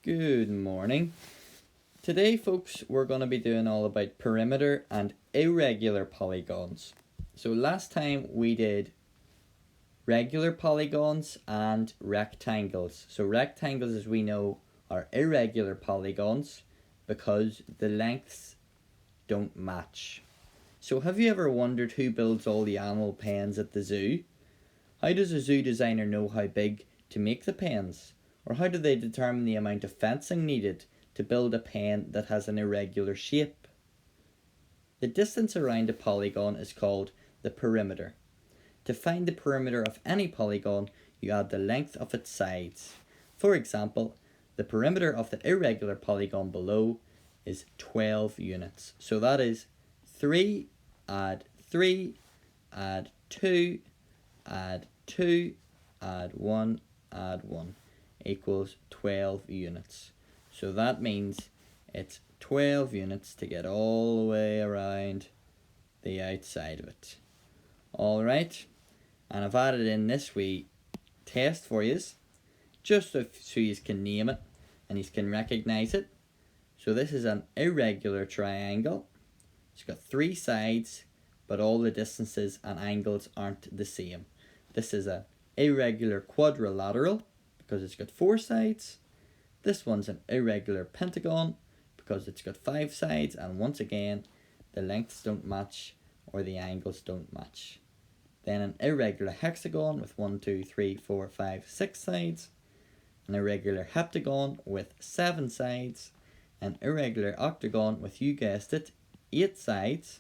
Good morning. Today, folks, we're going to be doing all about perimeter and irregular polygons. So last time we did regular polygons and rectangles. So rectangles, as we know, are irregular polygons because the lengths don't match. So have you ever wondered who builds all the animal pens at the zoo? How does a zoo designer know how big to make the pens? Or how do they determine the amount of fencing needed to build a pen that has an irregular shape? The distance around a polygon is called the perimeter. To find the perimeter of any polygon, you add the length of its sides. For example, the perimeter of the irregular polygon below is 12 units. So that is 3 add 3 add 2 add 2 add 1 add 1 equals 12 units. So that means it's 12 units to get all the way around the outside of it. Alright, and I've added in this wee test for you, just so you can name it and you can recognise it. So this is an irregular triangle. It's got 3 sides, but all the distances and angles aren't the same. This is an irregular quadrilateral because it's got 4 sides. This one's an irregular pentagon because it's got 5 sides, and once again the lengths don't match or the angles don't match. Then an irregular hexagon with 1, 2, 3, 4, 5, 6 sides. An irregular heptagon with 7 sides. An irregular octagon with, you guessed it, 8 sides.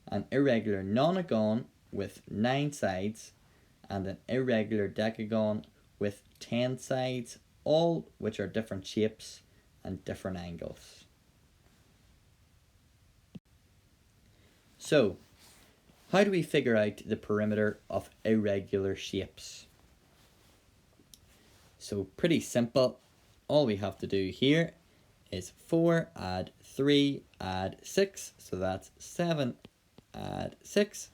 An irregular nonagon with 9 sides. And an irregular decagon with 10 sides, all which are different shapes and different angles. So, how do we figure out the perimeter of irregular shapes? So pretty simple. All we have to do here is 4 add 3 add 6, so that's 7 add 6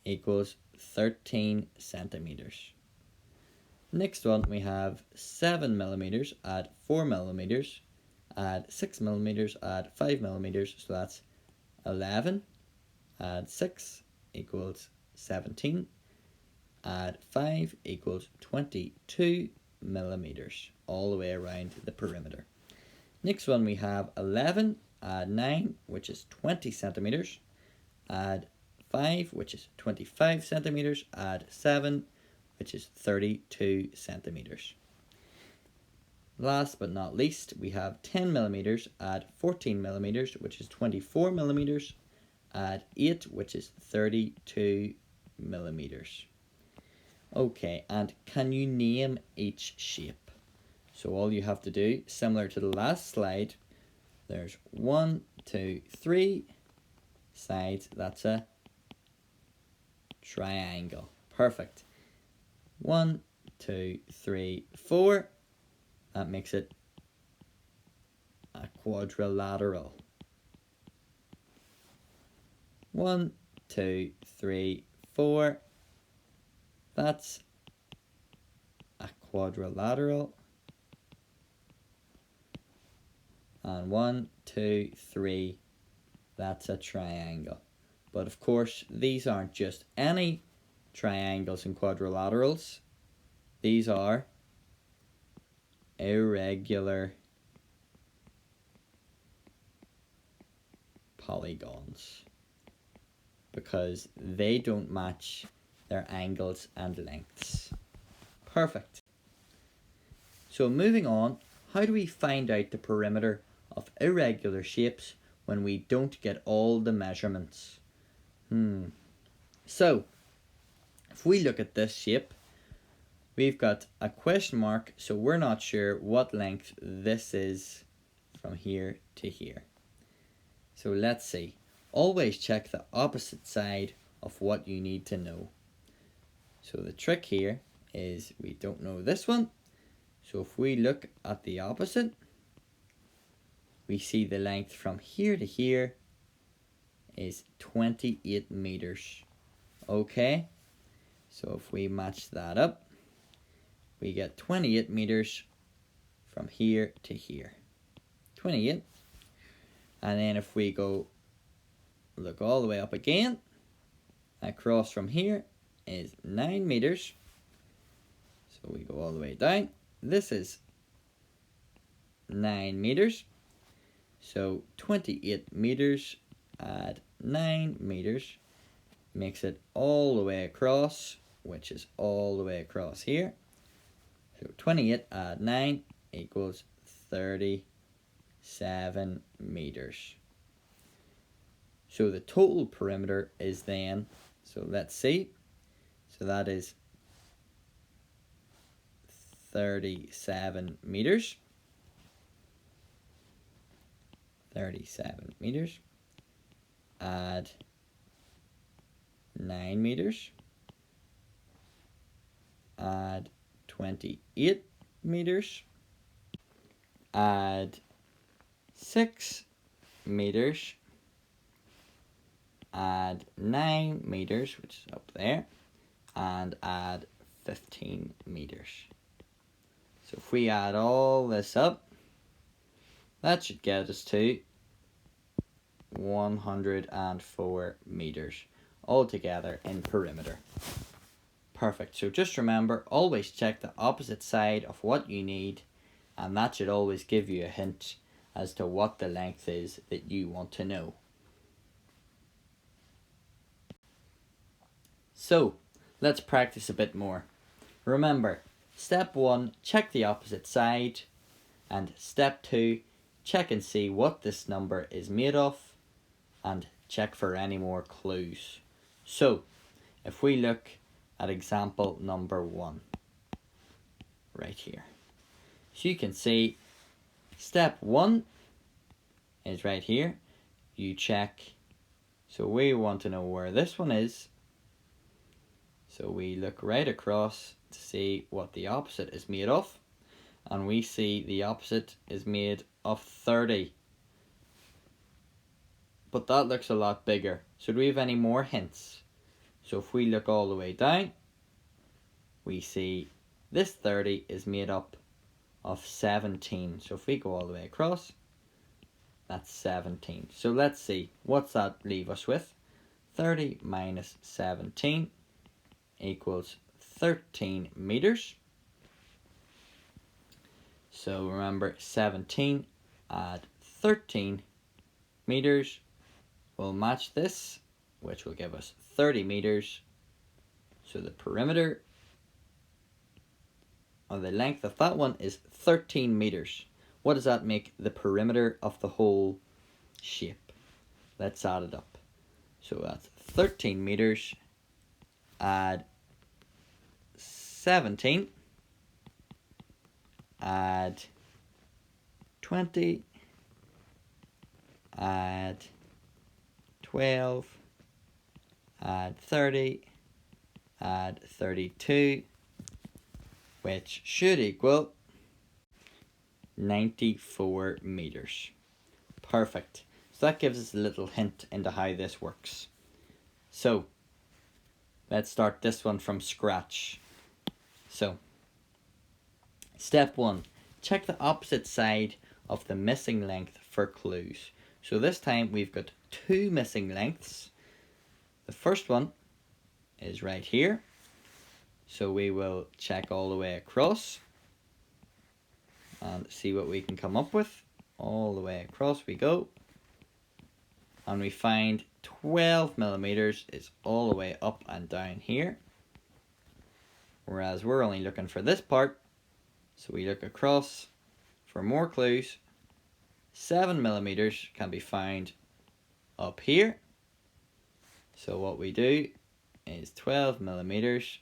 equals 13 centimeters. Next one, we have 7 millimeters add 4 millimeters add 6 millimeters add 5 millimeters, so that's 11 add 6 equals 17, add 5 equals 22 millimeters, all the way around the perimeter. Next one, we have 11 add 9, which is 20 centimeters, add 5, which is 25 centimeters, add 7, which is 32 centimeters. Last but not least, we have 10 millimeters add 14 millimeters, which is 24 millimeters, add 8, which is 32 millimeters. Okay, and can you name each shape? So all you have to do, similar to the last slide, there's 1, 2, 3 sides, that's a triangle. Perfect. 1, 2, 3, 4. That makes it a quadrilateral. 1, 2, 3, 4. That's a quadrilateral. And 1, 2, 3. That's a triangle. But of course, these aren't just any triangles and quadrilaterals. These are irregular polygons because they don't match their angles and lengths. Perfect. So moving on, how do we find out the perimeter of irregular shapes when we don't get all the measurements? So, if we look at this shape, we've got a question mark, so we're not sure what length this is from here to here. So let's see. Always check the opposite side of what you need to know. So the trick here is we don't know this one. So if we look at the opposite, we see the length from here to here is 28 meters. Okay, so if we match that up, we get 28 meters from here to here. 28. And then if we go look all the way up again, across from here is 9 meters. So we go all the way down. This is 9 meters. So 28 meters add 9 meters makes it all the way across, which is all the way across here. So 28 add 9 equals 37 meters. So the total perimeter is then, so let's see, so that is 37 meters. 37 meters. Add 9 meters. Add 28 meters. Add 6 meters. Add 9 meters, which is up there, and add 15 meters. So if we add all this up, that should get us to 104 meters altogether in perimeter. Perfect. So just remember, always check the opposite side of what you need, and that should always give you a hint as to what the length is that you want to know. So let's practice a bit more. Remember, step 1, check the opposite side, and step 2, check and see what this number is made of, and check for any more clues. So if we look at example number 1 right here, so you can see step 1 is right here. You check, so we want to know where this one is, so we look right across to see what the opposite is made of, and we see the opposite is made of 30. But that looks a lot bigger. So do we have any more hints? So if we look all the way down, we see this 30 is made up of 17. So if we go all the way across, that's 17. So let's see, what's that leave us with? 30 minus 17 equals 13 meters. So remember, 17 add 13 meters will match this, which will give us 30 meters. So the perimeter, or the length of that one, is 13 meters. What does that make the perimeter of the whole shape? Let's add it up. So that's 13 meters, add 17, add 20, add 12, add 30, add 32, which should equal 94 meters. Perfect. So that gives us a little hint into how this works. So let's start this one from scratch. So step 1, check the opposite side of the missing length for clues. So this time we've got 2 missing lengths. The first one is right here. So we will check all the way across and see what we can come up with. All the way across we go. And we find 12 millimeters is all the way up and down here. Whereas we're only looking for this part. So we look across for more clues. 7 millimeters can be found up here. So what we do is 12 millimeters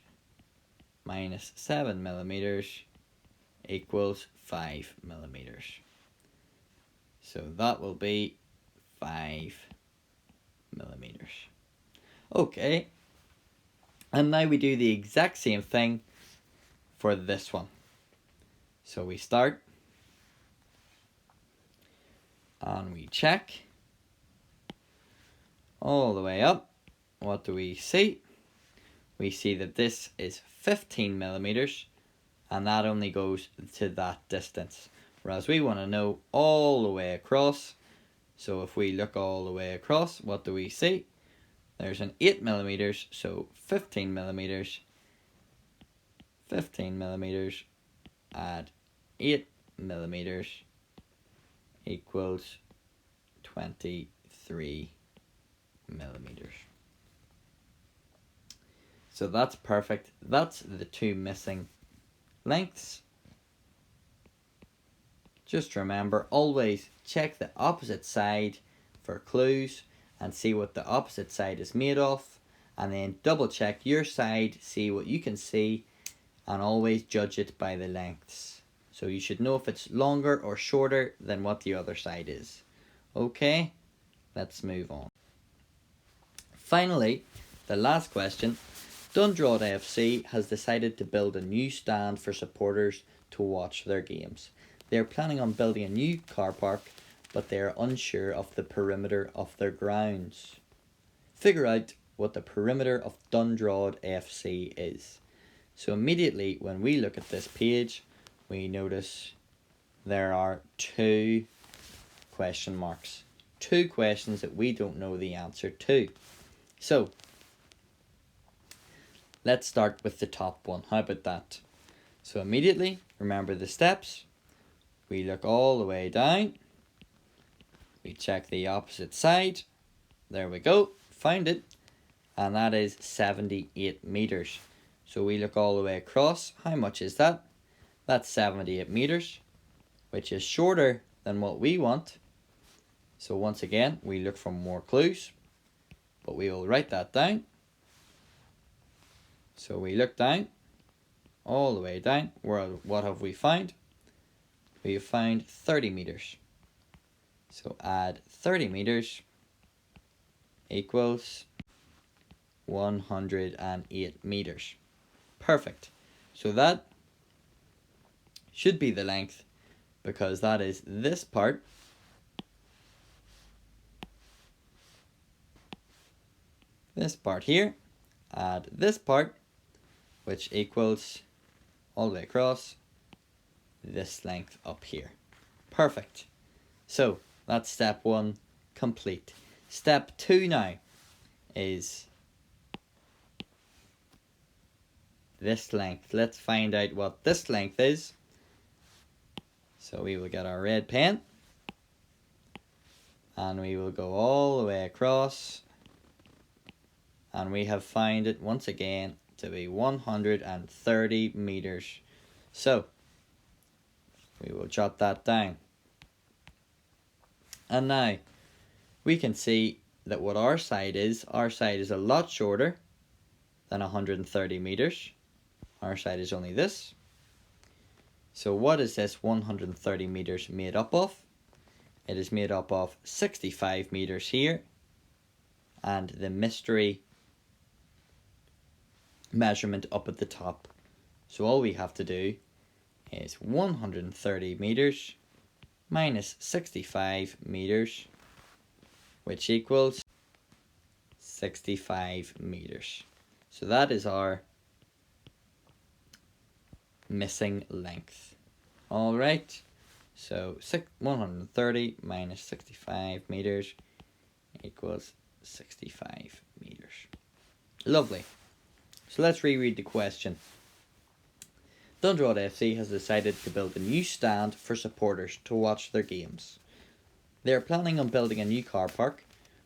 minus 7 millimeters equals 5 millimeters. So that will be 5 millimeters. Okay, and now we do the exact same thing for this one. So we start and we check all the way up. What do we see? We see that this is 15 millimeters, and that only goes to that distance. Whereas we want to know all the way across. So if we look all the way across, what do we see? There's an 8 millimeters, so 15 millimeters. 15 millimeters add 8 millimeters equals 23 millimeters. So that's perfect. That's the two missing lengths. Just remember, always check the opposite side for clues and see what the opposite side is made of, and then double check your side, see what you can see, and always judge it by the lengths. So you should know if it's longer or shorter than what the other side is. Okay, let's move on. Finally, the last question. Dundrod FC has decided to build a new stand for supporters to watch their games. They are planning on building a new car park, but they are unsure of the perimeter of their grounds. Figure out what the perimeter of Dundrod FC is. So immediately when we look at this page, we notice there are two question marks. Two questions that we don't know the answer to. So let's start with the top one. How about that? So immediately, remember the steps. We look all the way down. We check the opposite side. There we go. Found it. And that is 78 meters. So we look all the way across. How much is that? That's 78 meters, which is shorter than what we want. So once again, we look for more clues, but we will write that down. So we look down, all the way down. What have we found? We have found 30 meters. So add 30 meters equals 108 meters. Perfect. So that should be the length, because that is this part here, add this part, which equals all the way across this length up here. Perfect. So that's step one complete. Step two now is this length. Let's find out what this length is. So we will get our red pen and we will go all the way across, and we have found it once again to be 130 meters. So we will jot that down. And now we can see that what our side is a lot shorter than 130 meters. Our side is only this. So what is this 130 meters made up of? It is made up of 65 meters here and the mystery measurement up at the top. So all we have to do is 130 meters minus 65 meters, which equals 65 meters. So that is our missing length. All right, so 130 minus 65 meters equals 65 meters. Lovely. So let's reread the question. Dundrod FC has decided to build a new stand for supporters to watch their games. They are planning on building a new car park,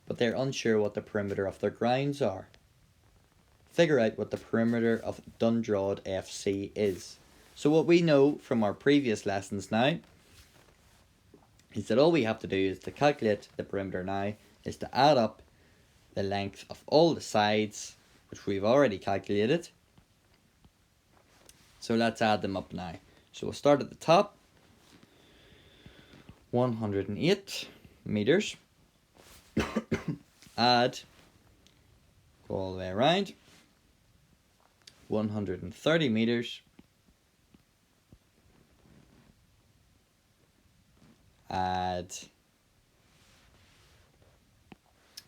but they are unsure what the perimeter of their grounds are. Figure out what the perimeter of Dundrod FC is. So what we know from our previous lessons now is that all we have to do is to calculate the perimeter now is to add up the length of all the sides, which we've already calculated. So let's add them up now. So we'll start at the top. 108 meters. Add, go all the way around. 130 meters. Add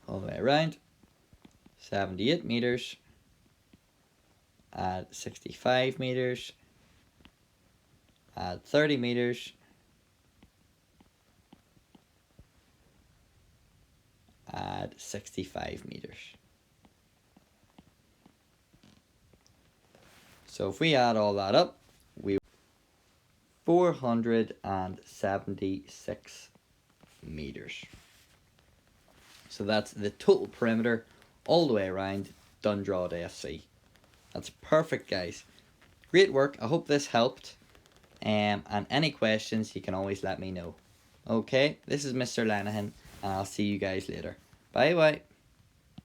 all the way around. 78 meters. Add 65 meters. Add 30 meters. 65 meters. So if we add all that up, we 476 meters. So that's the total perimeter all the way around Dundrod FC. That's perfect, guys. Great work. I hope this helped. And any questions, you can always let me know. Okay, this is Mr. Lenihan, and I'll see you guys later. Bye bye.